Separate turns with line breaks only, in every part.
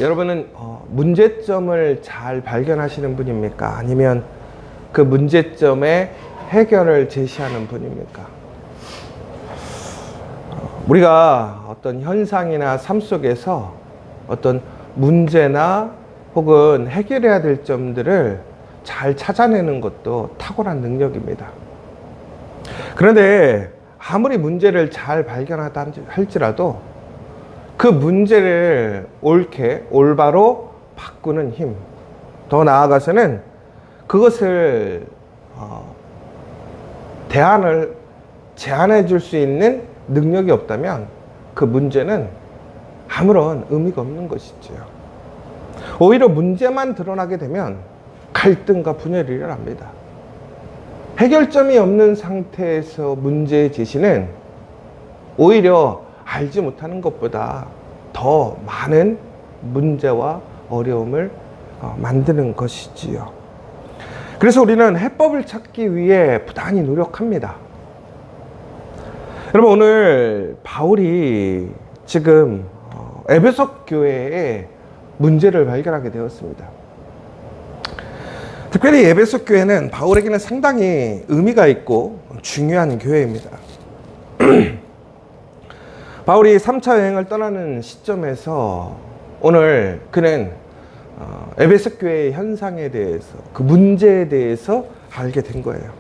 여러분은 문제점을 잘 발견하시는 분입니까? 아니면 그 문제점의 해결을 제시하는 분입니까? 우리가 어떤 현상이나 삶 속에서 어떤 문제나 혹은 해결해야 될 점들을 잘 찾아내는 것도 탁월한 능력입니다. 그런데 아무리 문제를 잘 발견하다 할지라도 그 문제를 옳게 올바로 바꾸는 힘, 더 나아가서는 그것을 대안을 제안해 줄 수 있는 능력이 없다면 그 문제는 아무런 의미가 없는 것이지요. 오히려 문제만 드러나게 되면 갈등과 분열이 일어납니다. 해결점이 없는 상태에서 문제의 제시는 오히려 알지 못하는 것보다 더 많은 문제와 어려움을 만드는 것이지요. 그래서 우리는 해법을 찾기 위해 부단히 노력합니다. 여러분, 오늘 바울이 지금 에베소 교회에 문제를 발견하게 되었습니다. 특별히 에베소 교회는 바울에게는 상당히 의미가 있고 중요한 교회입니다. 바울이 3차 여행을 떠나는 시점에서 오늘 그는 에베소 교회의 현상에 대해서, 그 문제에 대해서 알게 된 거예요.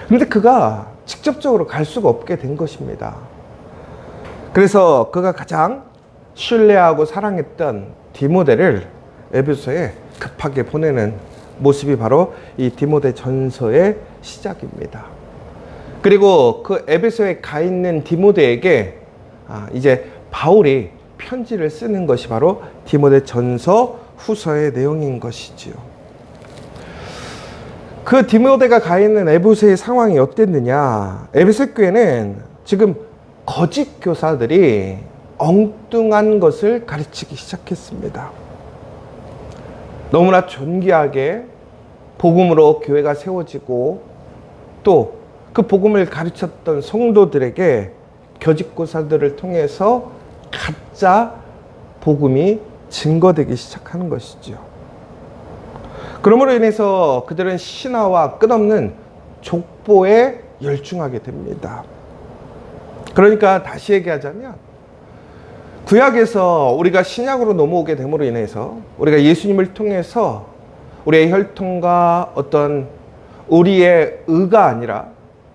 그런데 그가 직접적으로 갈 수가 없게 된 것입니다. 그래서 그가 가장 신뢰하고 사랑했던 디모데를 에베소에 급하게 보내는 모습이 바로 이 디모데 전서의 시작입니다. 그리고 그 에베소에 가 있는 디모데에게 이제 바울이 편지를 쓰는 것이 바로 디모데 전서 후서의 내용인 것이지요. 그 디모데가 가 있는 에베소의 상황이 어땠느냐? 에베소 교회는 지금 거짓 교사들이 엉뚱한 것을 가르치기 시작했습니다. 너무나 존귀하게 복음으로 교회가 세워지고 또 그 복음을 가르쳤던 성도들에게 거짓 교사들을 통해서 가짜 복음이 증거되기 시작하는 것이죠. 그러므로 인해서 그들은 신화와 끝없는 족보에 열중하게 됩니다. 그러니까 다시 얘기하자면 구약에서 우리가 신약으로 넘어오게 됨으로 인해서 우리가 예수님을 통해서 우리의 혈통과 어떤 우리의 의가 아니라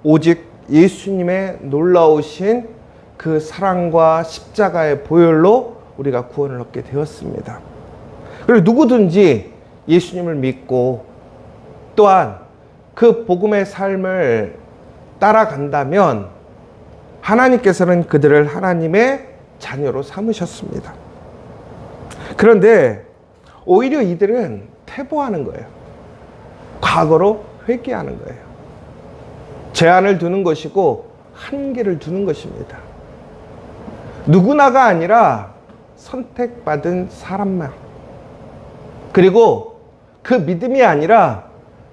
오직 예수님의 놀라우신 그 사랑과 십자가의 보혈로 우리가 구원을 얻게 되었습니다. 그리고 누구든지 예수님을 믿고 또한 그 복음의 삶을 따라간다면 하나님께서는 그들을 하나님의 자녀로 삼으셨습니다. 그런데 오히려 이들은 퇴보하는 거예요. 과거로 회귀하는 거예요. 제한을 두는 것이고 한계를 두는 것입니다. 누구나가 아니라 선택받은 사람만, 그리고 그 믿음이 아니라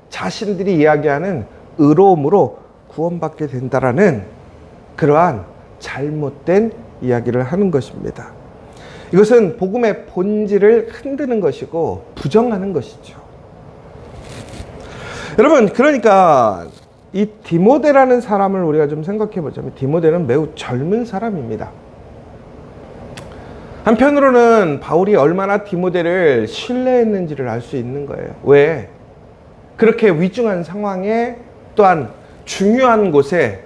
자신들이 이야기하는 의로움으로 구원받게 된다라는 그러한 잘못된 이야기를 하는 것입니다. 이것은 복음의 본질을 흔드는 것이고 부정하는 것이죠. 여러분, 그러니까 이 디모데라는 사람을 우리가 좀 생각해 보자면 디모데는 매우 젊은 사람입니다. 한편으로는 바울이 얼마나 디모데를 신뢰했는지를 알 수 있는 거예요. 왜? 그렇게 위중한 상황에 또한 중요한 곳에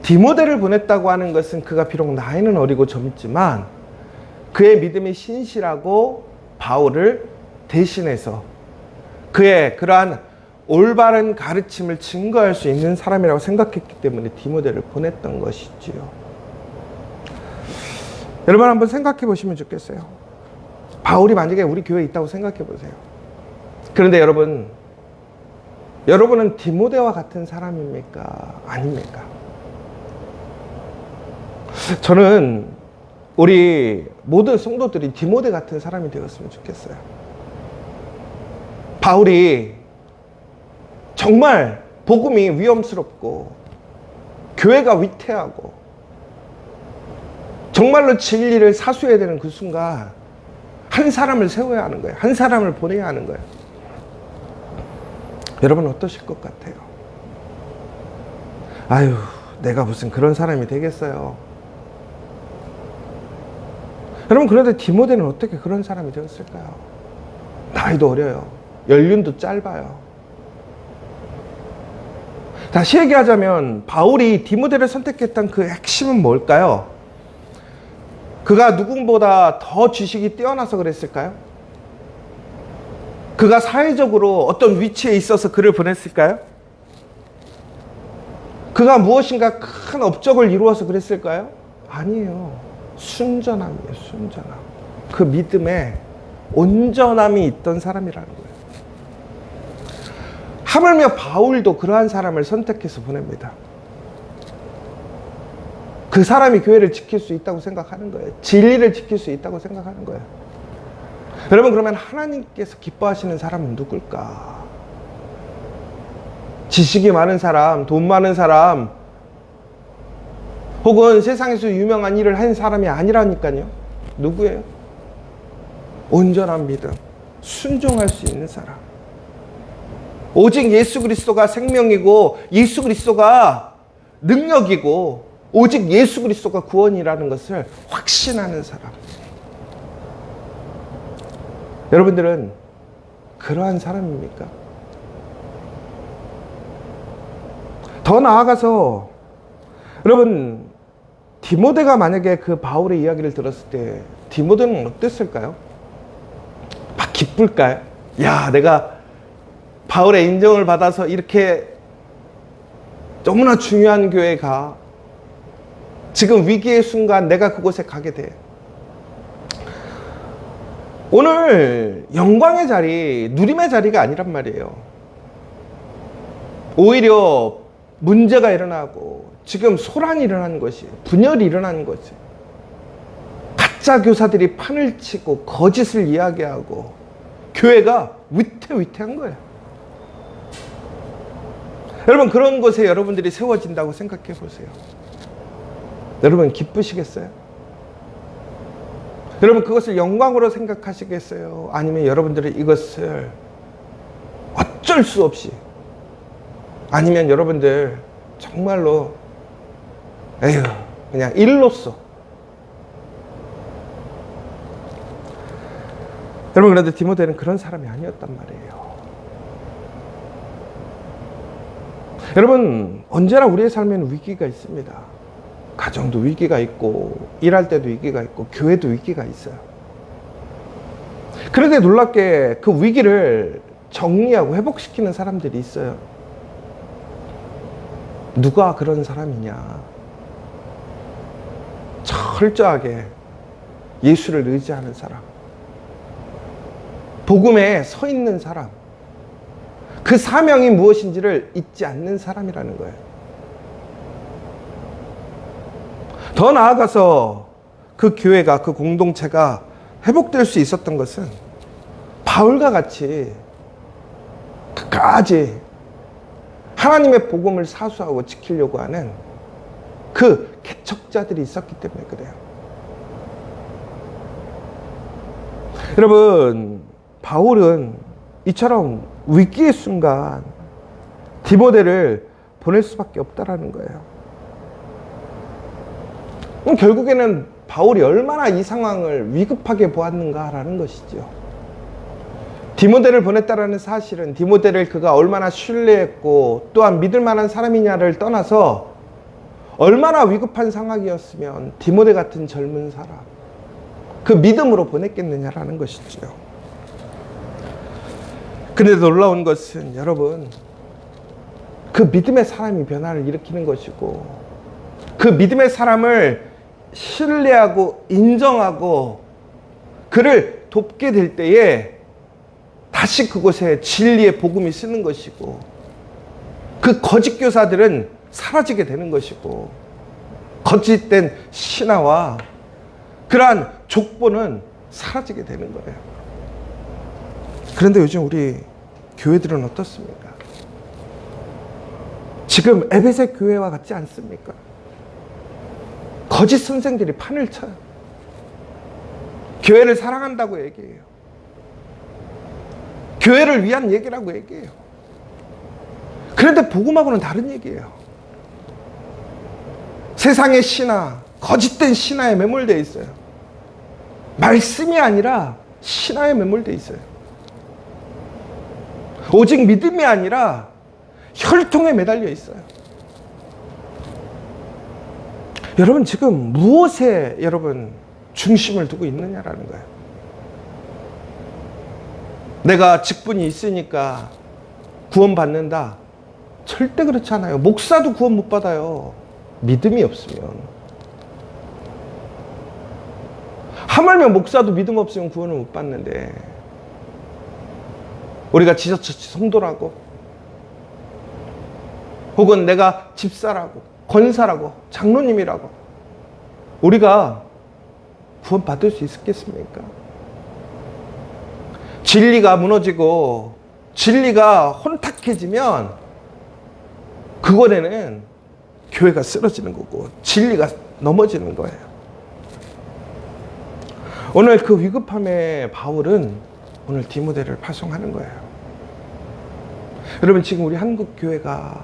디모데를 보냈다고 하는 것은 그가 비록 나이는 어리고 젊지만 그의 믿음이 신실하고 바울을 대신해서 그의 그러한 올바른 가르침을 증거할 수 있는 사람이라고 생각했기 때문에 디모데를 보냈던 것이지요. 여러분 한번 생각해 보시면 좋겠어요. 바울이 만약에 우리 교회에 있다고 생각해 보세요. 그런데 여러분은 디모데와 같은 사람입니까? 아닙니까? 저는 우리 모든 성도들이 디모데 같은 사람이 되었으면 좋겠어요. 바울이 정말 복음이 위험스럽고 교회가 위태하고 정말로 진리를 사수해야 되는 그 순간 한 사람을 세워야 하는 거예요. 한 사람을 보내야 하는 거예요. 여러분 어떠실 것 같아요? 아유, 내가 무슨 그런 사람이 되겠어요. 여러분, 그런데 디모데는 어떻게 그런 사람이 되었을까요? 나이도 어려요. 연륜도 짧아요. 다시 얘기하자면 바울이 디모데를 선택했던 그 핵심은 뭘까요? 그가 누구보다 더 지식이 뛰어나서 그랬을까요? 그가 사회적으로 어떤 위치에 있어서 그를 보냈을까요? 그가 무엇인가 큰 업적을 이루어서 그랬을까요? 아니에요. 순전함이에요. 순전함. 그 믿음에 온전함이 있던 사람이라는 거예요. 하물며 바울도 그러한 사람을 선택해서 보냅니다. 그 사람이 교회를 지킬 수 있다고 생각하는 거예요. 진리를 지킬 수 있다고 생각하는 거예요. 여러분, 그러면 하나님께서 기뻐하시는 사람은 누굴까? 지식이 많은 사람, 돈 많은 사람, 혹은 세상에서 유명한 일을 한 사람이 아니라니까요. 누구예요? 온전한 믿음, 순종할 수 있는 사람. 오직 예수 그리스도가 생명이고 예수 그리스도가 능력이고 오직 예수 그리스도가 구원이라는 것을 확신하는 사람. 여러분들은 그러한 사람입니까? 더 나아가서 여러분, 디모데가 만약에 그 바울의 이야기를 들었을 때 디모데는 어땠을까요? 막 기쁠까요? 야, 내가 바울의 인정을 받아서 이렇게 너무나 중요한 교회에 가. 지금 위기의 순간 내가 그곳에 가게 돼. 오늘 영광의 자리, 누림의 자리가 아니란 말이에요. 오히려 문제가 일어나고 지금 소란이 일어나는 것이, 분열이 일어나는 것이, 가짜 교사들이 판을 치고 거짓을 이야기하고 교회가 위태위태한 거예요. 여러분, 그런 곳에 여러분들이 세워진다고 생각해 보세요. 여러분 기쁘시겠어요? 여러분 그것을 영광으로 생각하시겠어요? 아니면 여러분들이 이것을 어쩔 수 없이, 아니면 여러분들 정말로 에휴 그냥 일로써. 여러분, 그런데 디모데는 그런 사람이 아니었단 말이에요. 여러분, 언제나 우리의 삶에는 위기가 있습니다. 가정도 위기가 있고, 일할 때도 위기가 있고, 교회도 위기가 있어요. 그런데 놀랍게 그 위기를 정리하고 회복시키는 사람들이 있어요. 누가 그런 사람이냐? 철저하게 예수를 의지하는 사람, 복음에 서 있는 사람, 그 사명이 무엇인지를 잊지 않는 사람이라는 거예요. 더 나아가서 그 교회가, 그 공동체가 회복될 수 있었던 것은 바울과 같이 끝까지 하나님의 복음을 사수하고 지키려고 하는 그 개척자들이 있었기 때문에 그래요. 여러분, 바울은 이처럼 위기의 순간 디모데를 보낼 수밖에 없다라는 거예요. 결국에는 바울이 얼마나 이 상황을 위급하게 보았는가라는 것이죠. 디모데를 보냈다라는 사실은 디모데를 그가 얼마나 신뢰했고 또한 믿을 만한 사람이냐를 떠나서 얼마나 위급한 상황이었으면 디모데 같은 젊은 사람, 그 믿음으로 보냈겠느냐라는 것이죠. 근데 놀라운 것은 여러분, 그 믿음의 사람이 변화를 일으키는 것이고, 그 믿음의 사람을 신뢰하고 인정하고 그를 돕게 될 때에 다시 그곳에 진리의 복음이 쓰는 것이고, 그 거짓 교사들은 사라지게 되는 것이고, 거짓된 신화와 그러한 족보는 사라지게 되는 거예요. 그런데 요즘 우리 교회들은 어떻습니까? 지금 에베소 교회와 같지 않습니까? 거짓 선생들이 판을 쳐요. 교회를 사랑한다고 얘기해요. 교회를 위한 얘기라고 얘기해요. 그런데 복음하고는 다른 얘기예요. 세상의 신화, 거짓된 신화에 매몰되어 있어요. 말씀이 아니라 신화에 매몰되어 있어요. 오직 믿음이 아니라 혈통에 매달려 있어요. 여러분 지금 무엇에 여러분 중심을 두고 있느냐라는 거예요. 내가 직분이 있으니까 구원받는다. 절대 그렇지 않아요. 목사도 구원 못 받아요. 믿음이 없으면. 하물며 목사도 믿음 없으면 구원을 못 받는데, 우리가 지저처치 성도라고, 혹은 내가 집사라고, 권사라고, 장로님이라고 우리가 구원 받을 수 있겠습니까? 진리가 무너지고 진리가 혼탁해지면 그거에는 교회가 쓰러지는 거고 진리가 넘어지는 거예요. 오늘 그 위급함에 바울은 오늘 디모데를 파송하는 거예요. 여러분 지금 우리 한국 교회가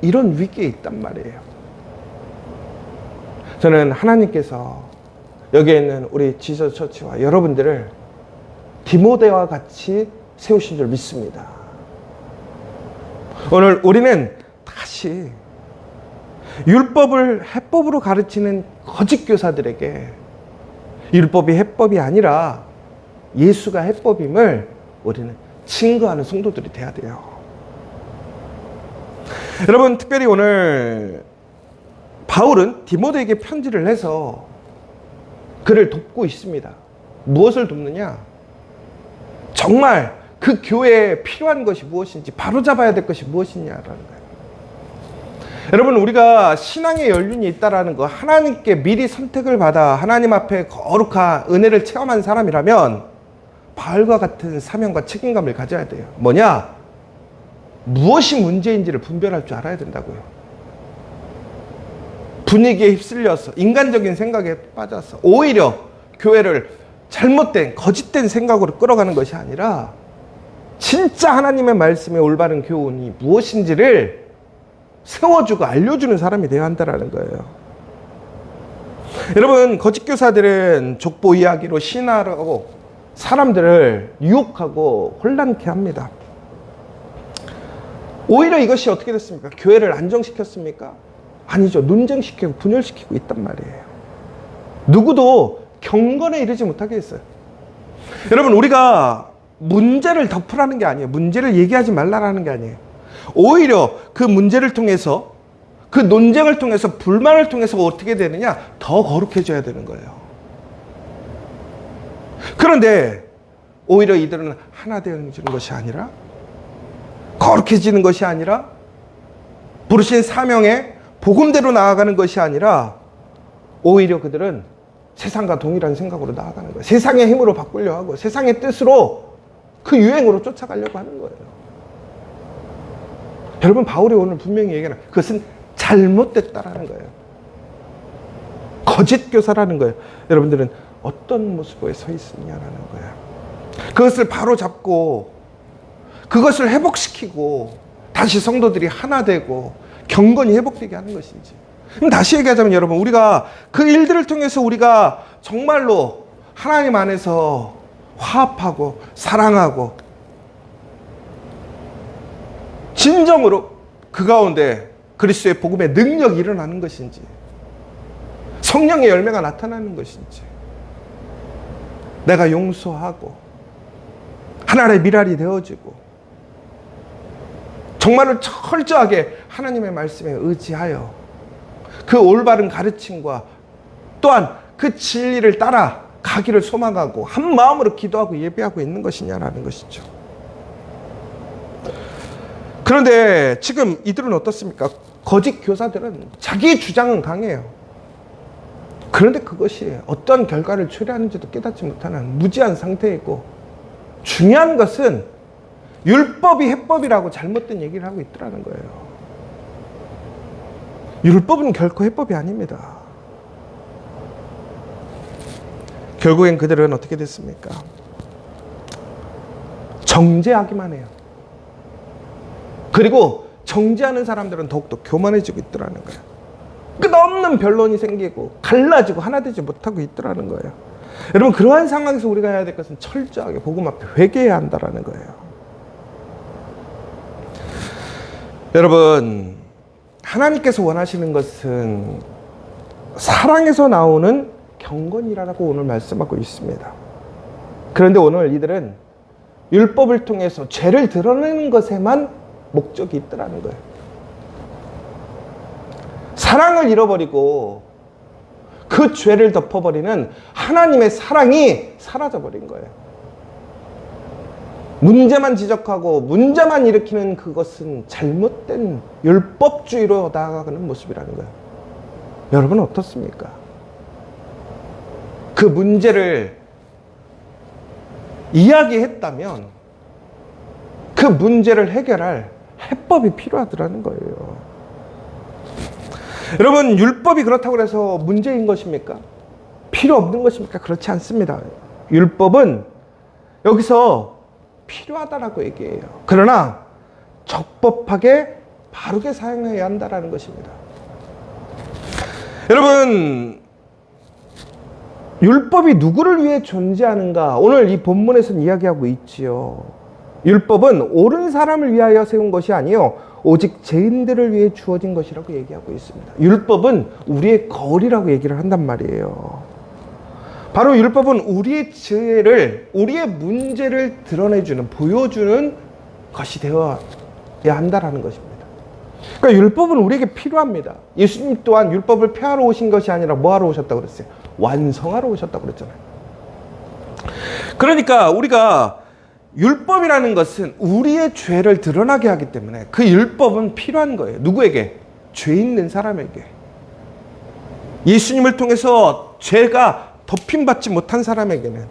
이런 위기에 있단 말이에요. 저는 하나님께서 여기에 있는 우리 지저 처치와 여러분들을 디모데와 같이 세우신 줄 믿습니다. 오늘 우리는 다시 율법을 해법으로 가르치는 거짓 교사들에게 율법이 해법이 아니라 예수가 해법임을 우리는 증거하는 성도들이 돼야 돼요. 여러분 특별히 오늘 바울은 디모데에게 편지를 해서 그를 돕고 있습니다. 무엇을 돕느냐? 정말 그 교회에 필요한 것이 무엇인지, 바로잡아야 될 것이 무엇이냐라는 거예요. 여러분 우리가 신앙의 연륜이 있다라는 거, 하나님께 미리 선택을 받아 하나님 앞에 거룩한 은혜를 체험한 사람이라면 바울과 같은 사명과 책임감을 가져야 돼요. 뭐냐? 무엇이 문제인지를 분별할 줄 알아야 된다고요. 분위기에 휩쓸려서 인간적인 생각에 빠져서 오히려 교회를 잘못된 거짓된 생각으로 끌어가는 것이 아니라 진짜 하나님의 말씀의 올바른 교훈이 무엇인지를 세워주고 알려주는 사람이 되어야 한다는 거예요. 여러분 거짓 교사들은 족보 이야기로 신화라고 사람들을 유혹하고 혼란케 합니다. 오히려 이것이 어떻게 됐습니까? 교회를 안정시켰습니까? 아니죠. 논쟁시키고 분열시키고 있단 말이에요. 누구도 경건에 이르지 못하게 했어요. 여러분 우리가 문제를 덮으라는 게 아니에요. 문제를 얘기하지 말라라는 게 아니에요. 오히려 그 문제를 통해서, 그 논쟁을 통해서, 불만을 통해서 어떻게 되느냐? 더 거룩해져야 되는 거예요. 그런데 오히려 이들은 하나 되어지는 것이 아니라, 거룩해지는 것이 아니라, 부르신 사명에 복음대로 나아가는 것이 아니라 오히려 그들은 세상과 동일한 생각으로 나아가는 거예요. 세상의 힘으로 바꾸려 하고 세상의 뜻으로 그 유행으로 쫓아가려고 하는 거예요. 여러분 바울이 오늘 분명히 얘기하는 그것은 잘못됐다라는 거예요. 거짓 교사라는 거예요. 여러분들은 어떤 모습에 서 있느냐라는 거예요. 그것을 바로 잡고 그것을 회복시키고 다시 성도들이 하나 되고 경건이 회복되게 하는 것인지. 그럼 다시 얘기하자면 여러분 우리가 그 일들을 통해서 우리가 정말로 하나님 안에서 화합하고 사랑하고 진정으로 그 가운데 그리스도의 복음의 능력이 일어나는 것인지, 성령의 열매가 나타나는 것인지, 내가 용서하고 하나님의 미랄이 되어지고 정말로 철저하게 하나님의 말씀에 의지하여 그 올바른 가르침과 또한 그 진리를 따라 가기를 소망하고 한 마음으로 기도하고 예배하고 있는 것이냐라는 것이죠. 그런데 지금 이들은 어떻습니까? 거짓 교사들은 자기의 주장은 강해요. 그런데 그것이 어떤 결과를 초래하는지도 깨닫지 못하는 무지한 상태이고, 중요한 것은 율법이 해법이라고 잘못된 얘기를 하고 있더라는 거예요. 율법은 결코 해법이 아닙니다. 결국엔 그들은 어떻게 됐습니까? 정죄하기만 해요. 그리고 정죄하는 사람들은 더욱더 교만해지고 있더라는 거예요. 끝없는 변론이 생기고 갈라지고 하나 되지 못하고 있더라는 거예요. 여러분, 그러한 상황에서 우리가 해야 될 것은 철저하게 복음 앞에 회개해야 한다는 거예요. 여러분, 하나님께서 원하시는 것은 사랑에서 나오는 경건이라고 오늘 말씀하고 있습니다. 그런데 오늘 이들은 율법을 통해서 죄를 드러내는 것에만 목적이 있더라는 거예요. 사랑을 잃어버리고 그 죄를 덮어버리는 하나님의 사랑이 사라져버린 거예요. 문제만 지적하고 문제만 일으키는 그것은 잘못된 율법주의로 나아가는 모습이라는 거예요. 여러분 어떻습니까? 그 문제를 이야기했다면 그 문제를 해결할 해법이 필요하더라는 거예요. 여러분, 율법이 그렇다고 해서 문제인 것입니까? 필요 없는 것입니까? 그렇지 않습니다. 율법은 여기서 필요하다라고 얘기해요. 그러나 적법하게 바르게 사용해야 한다는 것입니다. 여러분, 율법이 누구를 위해 존재하는가? 오늘 이 본문에서는 이야기하고 있지요. 율법은 옳은 사람을 위하여 세운 것이 아니요 오직 죄인들을 위해 주어진 것이라고 얘기하고 있습니다. 율법은 우리의 거울이라고 얘기를 한단 말이에요. 바로 율법은 우리의 죄를, 우리의 문제를 드러내주는, 보여주는 것이 되어야 한다는 것입니다. 그러니까 율법은 우리에게 필요합니다. 예수님 또한 율법을 폐하러 오신 것이 아니라 뭐하러 오셨다고 그랬어요? 완성하러 오셨다고 그랬잖아요. 그러니까 우리가 율법이라는 것은 우리의 죄를 드러나게 하기 때문에 그 율법은 필요한 거예요. 누구에게? 죄 있는 사람에게. 예수님을 통해서 죄가 덮임받지 못한 사람에게는.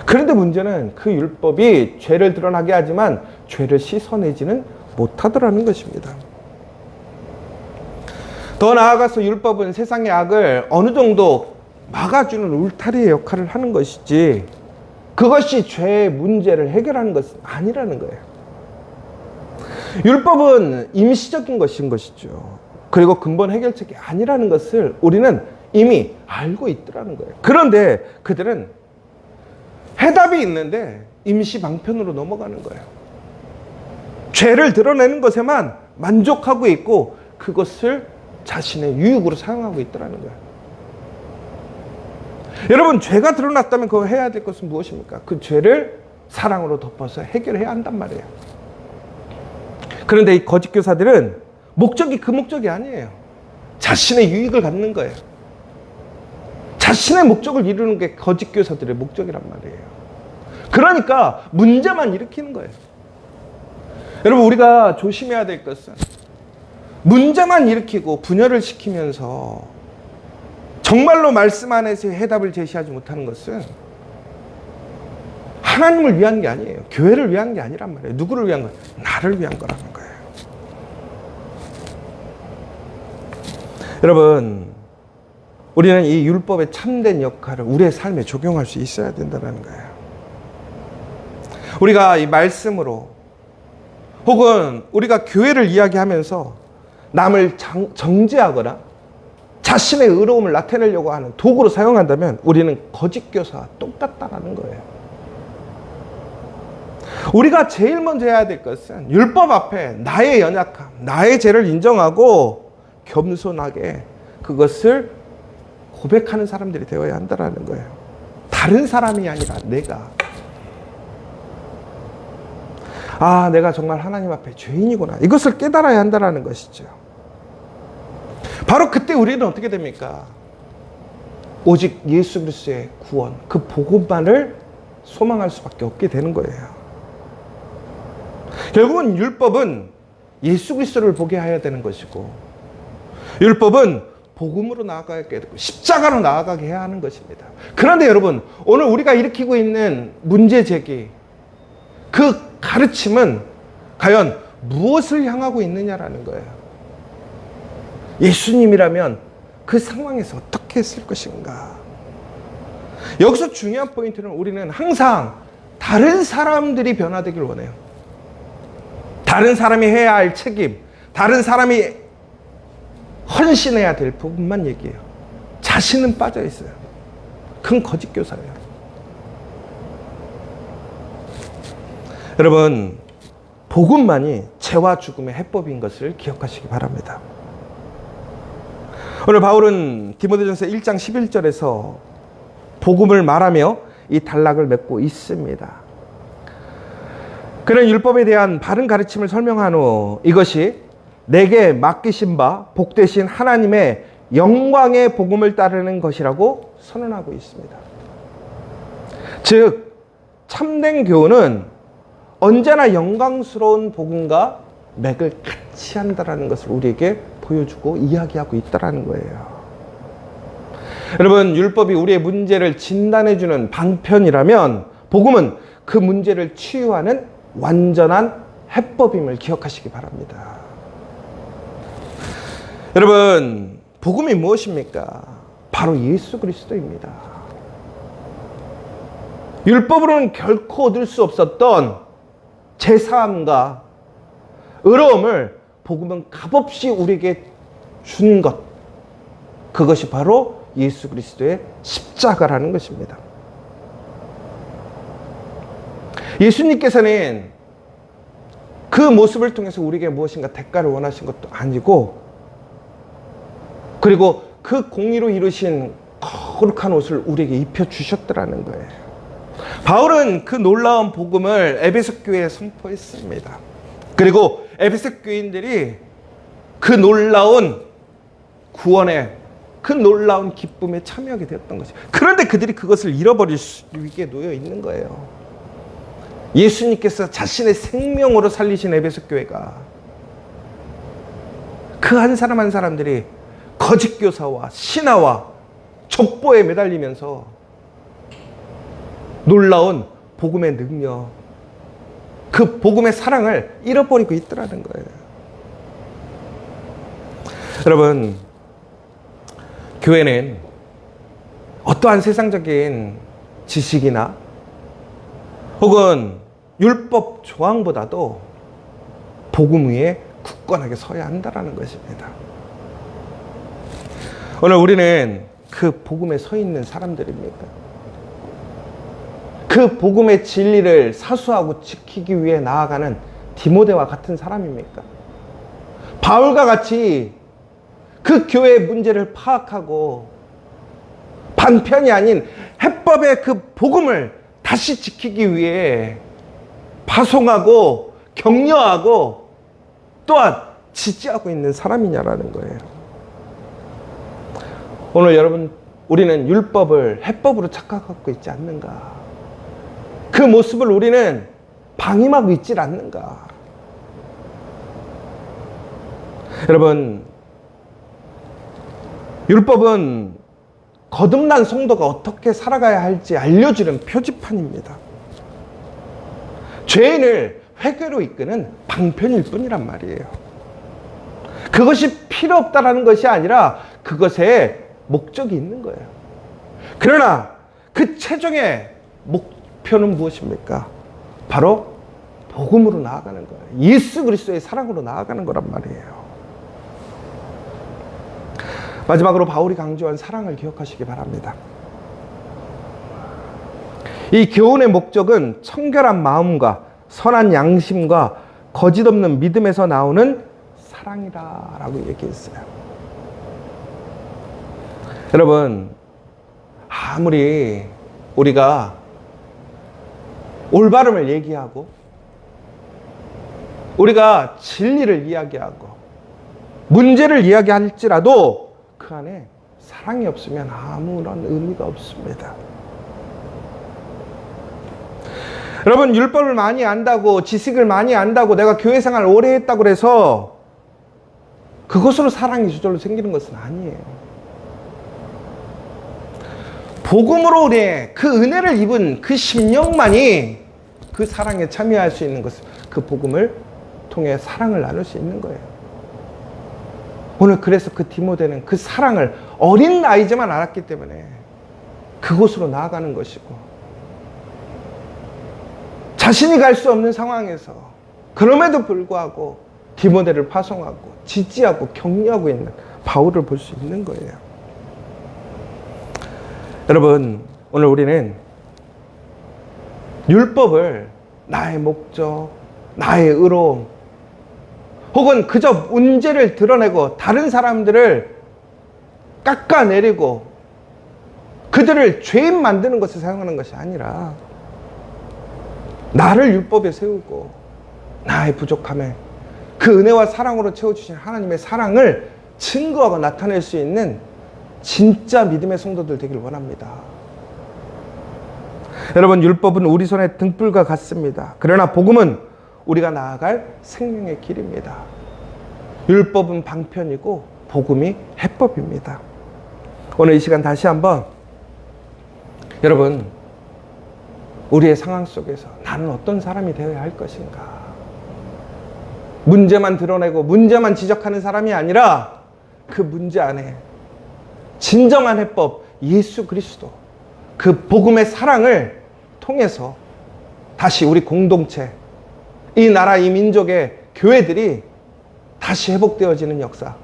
그런데 문제는 그 율법이 죄를 드러나게 하지만 죄를 씻어내지는 못하더라는 것입니다. 더 나아가서 율법은 세상의 악을 어느 정도 막아주는 울타리의 역할을 하는 것이지 그것이 죄의 문제를 해결하는 것은 아니라는 거예요. 율법은 임시적인 것인 것이죠. 그리고 근본 해결책이 아니라는 것을 우리는 이미 알고 있더라는 거예요. 그런데 그들은 해답이 있는데 임시 방편으로 넘어가는 거예요. 죄를 드러내는 것에만 만족하고 있고 그것을 자신의 유익으로 사용하고 있더라는 거예요. 여러분, 죄가 드러났다면 그거 해야 될 것은 무엇입니까? 그 죄를 사랑으로 덮어서 해결해야 한단 말이에요. 그런데 이 거짓 교사들은 목적이 그 목적이 아니에요. 자신의 유익을 갖는 거예요. 자신의 목적을 이루는 게 거짓 교사들의 목적이란 말이에요. 그러니까 문제만 일으키는 거예요. 여러분, 우리가 조심해야 될 것은 문제만 일으키고 분열을 시키면서 정말로 말씀 안에서 해답을 제시하지 못하는 것은 하나님을 위한 게 아니에요. 교회를 위한 게 아니란 말이에요. 누구를 위한 거예요? 나를 위한 거라는 거예요. 여러분, 우리는 이 율법의 참된 역할을 우리의 삶에 적용할 수 있어야 된다는 거예요. 우리가 이 말씀으로 혹은 우리가 교회를 이야기하면서 남을 정죄하거나 자신의 의로움을 나타내려고 하는 도구로 사용한다면 우리는 거짓 교사와 똑같다라는 거예요. 우리가 제일 먼저 해야 될 것은 율법 앞에 나의 연약함, 나의 죄를 인정하고 겸손하게 그것을 고백하는 사람들이 되어야 한다는 거예요. 다른 사람이 아니라 내가. 아, 내가 정말 하나님 앞에 죄인이구나. 이것을 깨달아야 한다는 것이죠. 바로 그때 우리는 어떻게 됩니까? 오직 예수 그리스도의 구원, 그 복음만을 소망할 수밖에 없게 되는 거예요. 결국은 율법은 예수 그리스도를 보게 해야 되는 것이고 율법은 복음으로 나아가게 되고 십자가로 나아가게 해야 하는 것입니다. 그런데 여러분, 오늘 우리가 일으키고 있는 문제 제기, 그 가르침은 과연 무엇을 향하고 있느냐라는 거예요. 예수님이라면 그 상황에서 어떻게 했을 것인가? 여기서 중요한 포인트는 우리는 항상 다른 사람들이 변화되길 원해요. 다른 사람이 해야 할 책임, 다른 사람이 헌신해야 될 부분만 얘기해요. 자신은 빠져 있어요. 그건 거짓 교사예요. 여러분, 복음만이 죄와 죽음의 해법인 것을 기억하시기 바랍니다. 오늘 바울은 디모데전서 1장 11절에서 복음을 말하며 이 단락을 맺고 있습니다. 그는 율법에 대한 바른 가르침을 설명한 후 이것이 내게 맡기신 바 복되신 하나님의 영광의 복음을 따르는 것이라고 선언하고 있습니다. 즉 참된 교훈은 언제나 영광스러운 복음과 맥을 같이 한다는 것을 우리에게 보여주고 이야기하고 있다는 거예요. 여러분, 율법이 우리의 문제를 진단해주는 방편이라면 복음은 그 문제를 치유하는 완전한 해법임을 기억하시기 바랍니다. 여러분, 복음이 무엇입니까? 바로 예수 그리스도입니다. 율법으로는 결코 얻을 수 없었던 제사함과 의로움을 복음은 값없이 우리에게 준 것, 그것이 바로 예수 그리스도의 십자가라는 것입니다. 예수님께서는 그 모습을 통해서 우리에게 무엇인가 대가를 원하신 것도 아니고, 그리고 그 공의로 이루신 거룩한 옷을 우리에게 입혀주셨더라는 거예요. 바울은 그 놀라운 복음을 에베소 교회에 선포했습니다. 그리고 에베소 교인들이 그 놀라운 구원의 그 놀라운 기쁨에 참여하게 되었던 것이죠. 그런데 그들이 그것을 잃어버릴 위기에 놓여 있는 거예요. 예수님께서 자신의 생명으로 살리신 에베소 교회가 그 한 사람 한 사람들이 거짓 교사와 신화와 족보에 매달리면서 놀라운 복음의 능력, 그 복음의 사랑을 잃어버리고 있더라는 거예요. 여러분, 교회는 어떠한 세상적인 지식이나 혹은 율법 조항보다도 복음 위에 굳건하게 서야 한다는 것입니다. 오늘 우리는 그 복음에 서 있는 사람들입니다. 그 복음의 진리를 사수하고 지키기 위해 나아가는 디모데와 같은 사람입니까? 바울과 같이 그 교회의 문제를 파악하고 반편이 아닌 해법의 그 복음을 다시 지키기 위해 파송하고 격려하고 또한 지지하고 있는 사람이냐라는 거예요. 오늘 여러분, 우리는 율법을 해법으로 착각하고 있지 않는가? 그 모습을 우리는 방임하고 있지 않는가? 여러분, 율법은 거듭난 성도가 어떻게 살아가야 할지 알려주는 표지판입니다. 죄인을 회개로 이끄는 방편일 뿐이란 말이에요. 그것이 필요 없다라는 것이 아니라 그것에 목적이 있는 거예요. 그러나 그 최종의 목표는 무엇입니까? 바로 복음으로 나아가는 거예요. 예수 그리스도의 사랑으로 나아가는 거란 말이에요. 마지막으로 바울이 강조한 사랑을 기억하시기 바랍니다. 이 교훈의 목적은 청결한 마음과 선한 양심과 거짓 없는 믿음에서 나오는 사랑이다라고 얘기했어요. 여러분, 아무리 우리가 올바름을 얘기하고 우리가 진리를 이야기하고 문제를 이야기할지라도 그 안에 사랑이 없으면 아무런 의미가 없습니다. 여러분, 율법을 많이 안다고, 지식을 많이 안다고, 내가 교회 생활 오래 했다고 해서 그것으로 사랑이 저절로 생기는 것은 아니에요. 복음으로 우리의 그 은혜를 입은 그 심령만이 그 사랑에 참여할 수 있는 것은 그 복음을 통해 사랑을 나눌 수 있는 거예요. 오늘 그래서 그 디모데는 그 사랑을 어린 나이지만 알았기 때문에 그곳으로 나아가는 것이고, 자신이 갈 수 없는 상황에서 그럼에도 불구하고 디모데를 파송하고 지지하고 격려하고 있는 바울을 볼 수 있는 거예요. 여러분, 오늘 우리는 율법을 나의 목적, 나의 의로움, 혹은 그저 문제를 드러내고 다른 사람들을 깎아내리고 그들을 죄인 만드는 것에 사용하는 것이 아니라, 나를 율법에 세우고 나의 부족함에 그 은혜와 사랑으로 채워주신 하나님의 사랑을 증거하고 나타낼 수 있는 진짜 믿음의 성도들 되길 원합니다. 여러분, 율법은 우리 손에 등불과 같습니다. 그러나 복음은 우리가 나아갈 생명의 길입니다. 율법은 방편이고 복음이 해법입니다. 오늘 이 시간 다시 한번 여러분, 우리의 상황 속에서 나는 어떤 사람이 되어야 할 것인가, 문제만 드러내고 문제만 지적하는 사람이 아니라 그 문제 안에 진정한 해법 예수 그리스도, 그 복음의 사랑을 통해서 다시 우리 공동체, 이 나라, 이 민족의 교회들이 다시 회복되어지는 역사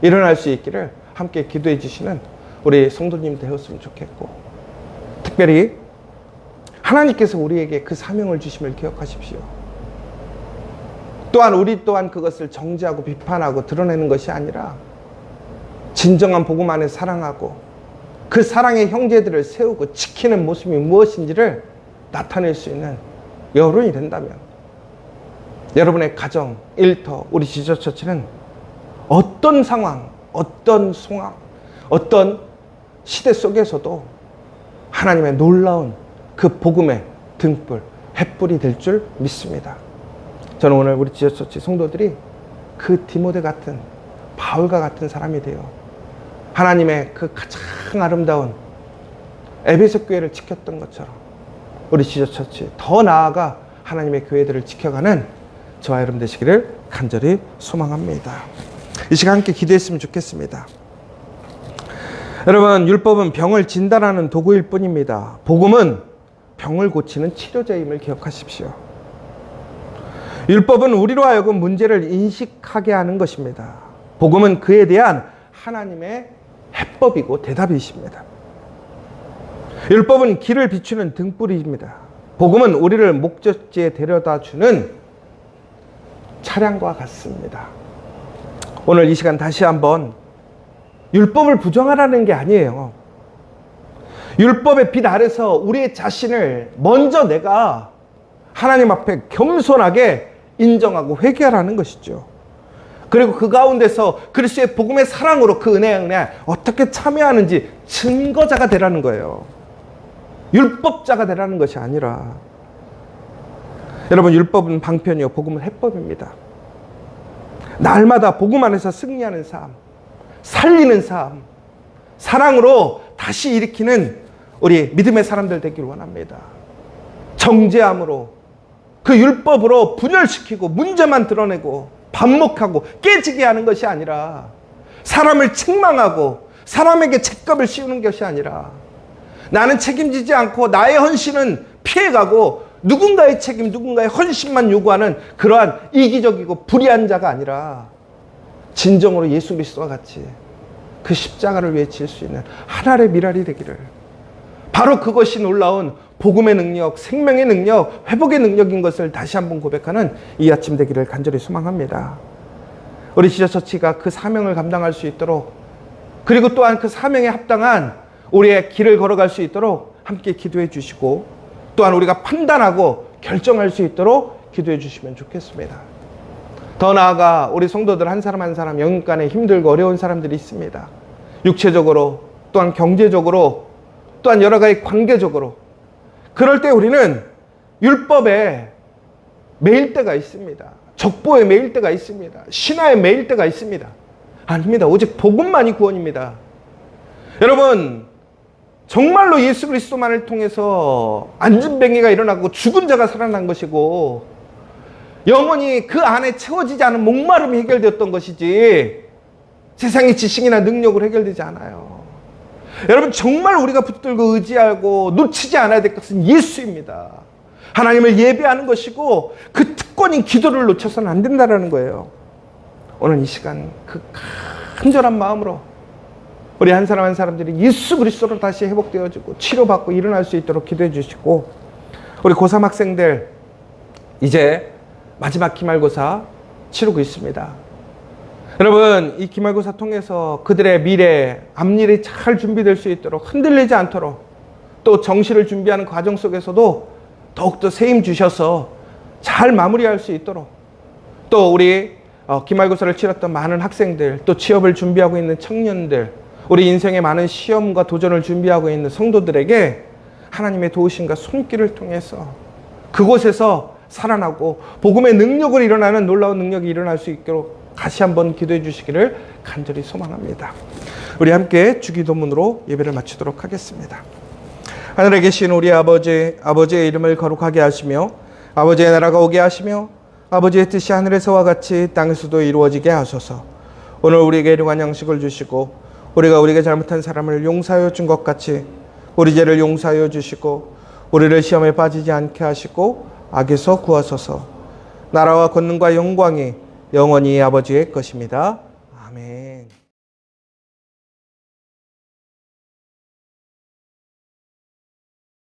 일어날 수 있기를 함께 기도해 주시는 우리 성도님 되었으면 좋겠고, 특별히 하나님께서 우리에게 그 사명을 주심을 기억하십시오. 또한 우리 또한 그것을 정죄하고 비판하고 드러내는 것이 아니라 진정한 복음 안에 사랑하고 그 사랑의 형제들을 세우고 지키는 모습이 무엇인지를 나타낼 수 있는 여론이 된다면, 여러분의 가정, 일터, 우리 지저처치는 어떤 상황, 어떤 상황, 어떤 시대 속에서도 하나님의 놀라운 그 복음의 등불, 횃불이 될 줄 믿습니다. 저는 오늘 우리 지저처치 성도들이 그 디모데 같은, 바울과 같은 사람이 되어 하나님의 그 가장 아름다운 에베소 교회를 지켰던 것처럼 우리 지저처치 더 나아가 하나님의 교회들을 지켜가는 저와 여러분 되시기를 간절히 소망합니다. 이 시간 함께 기도했으면 좋겠습니다. 여러분, 율법은 병을 진단하는 도구일 뿐입니다. 복음은 병을 고치는 치료제임을 기억하십시오. 율법은 우리로 하여금 문제를 인식하게 하는 것입니다. 복음은 그에 대한 하나님의 해법이고 대답이십니다. 율법은 길을 비추는 등불입니다. 복음은 우리를 목적지에 데려다 주는 차량과 같습니다. 오늘 이 시간 다시 한번 율법을 부정하라는 게 아니에요. 율법의 빛 아래서 우리의 자신을 먼저 내가 하나님 앞에 겸손하게 인정하고 회개하라는 것이죠. 그리고 그 가운데서 그리스도의 복음의 사랑으로 그 은혜에 어떻게 참여하는지 증거자가 되라는 거예요. 율법자가 되라는 것이 아니라, 여러분, 율법은 방편이요 복음은 해법입니다. 날마다 복음 안에서 승리하는 삶, 살리는 삶, 사랑으로 다시 일으키는 우리 믿음의 사람들 되길 원합니다. 정죄함으로, 그 율법으로 분열시키고 문제만 드러내고 반목하고 깨지게 하는 것이 아니라, 사람을 책망하고 사람에게 책값을 씌우는 것이 아니라, 나는 책임지지 않고 나의 헌신은 피해가고 누군가의 책임, 누군가의 헌신만 요구하는 그러한 이기적이고 불의한 자가 아니라, 진정으로 예수 그리스도와 같이 그 십자가를 외칠 수 있는 하나의 미랄이 되기를, 바로 그것이 놀라운 복음의 능력, 생명의 능력, 회복의 능력인 것을 다시 한번 고백하는 이 아침 되기를 간절히 소망합니다. 우리 지저처치가 그 사명을 감당할 수 있도록, 그리고 또한 그 사명에 합당한 우리의 길을 걸어갈 수 있도록 함께 기도해 주시고, 또한 우리가 판단하고 결정할 수 있도록 기도해 주시면 좋겠습니다. 더 나아가 우리 성도들 한 사람 한 사람 영간에 힘들고 어려운 사람들이 있습니다. 육체적으로, 또한 경제적으로, 또한 여러 가지 관계적으로. 그럴 때 우리는 율법에 매일 때가 있습니다. 족보에 매일 때가 있습니다. 신화에 매일 때가 있습니다. 아닙니다. 오직 복음만이 구원입니다. 여러분, 정말로 예수 그리스도만을 통해서 안진뱅이가 일어나고 죽은 자가 살아난 것이고, 영원히 그 안에 채워지지 않은 목마름이 해결되었던 것이지 세상의 지식이나 능력으로 해결되지 않아요. 여러분, 정말 우리가 붙들고 의지하고 놓치지 않아야 될 것은 예수입니다. 하나님을 예배하는 것이고 그 특권인 기도를 놓쳐서는 안 된다는 거예요. 오늘 이 시간 그 간절한 마음으로 우리 한 사람 한 사람들이 예수 그리스도로 다시 회복되어지고 치료받고 일어날 수 있도록 기도해 주시고, 우리 고3 학생들 이제 마지막 기말고사 치르고 있습니다. 여러분, 이 기말고사 통해서 그들의 미래, 앞일이 잘 준비될 수 있도록, 흔들리지 않도록, 또 정시를 준비하는 과정 속에서도 더욱더 세임 주셔서 잘 마무리할 수 있도록, 또 우리 기말고사를 치렀던 많은 학생들, 또 취업을 준비하고 있는 청년들, 우리 인생의 많은 시험과 도전을 준비하고 있는 성도들에게 하나님의 도우심과 손길을 통해서 그곳에서 살아나고 복음의 능력으로 일어나는 놀라운 능력이 일어날 수 있도록 다시 한번 기도해 주시기를 간절히 소망합니다. 우리 함께 주기도문으로 예배를 마치도록 하겠습니다. 하늘에 계신 우리 아버지, 아버지의 이름을 거룩하게 하시며 아버지의 나라가 오게 하시며 아버지의 뜻이 하늘에서와 같이 땅에서도 이루어지게 하소서. 오늘 우리에게 일용할 양식을 주시고 우리가 우리에게 잘못한 사람을 용서하여 준 것 같이 우리 죄를 용서하여 주시고 우리를 시험에 빠지지 않게 하시고 악에서 구하소서. 나라와 권능과 영광이 영원히 아버지의 것입니다. 아멘.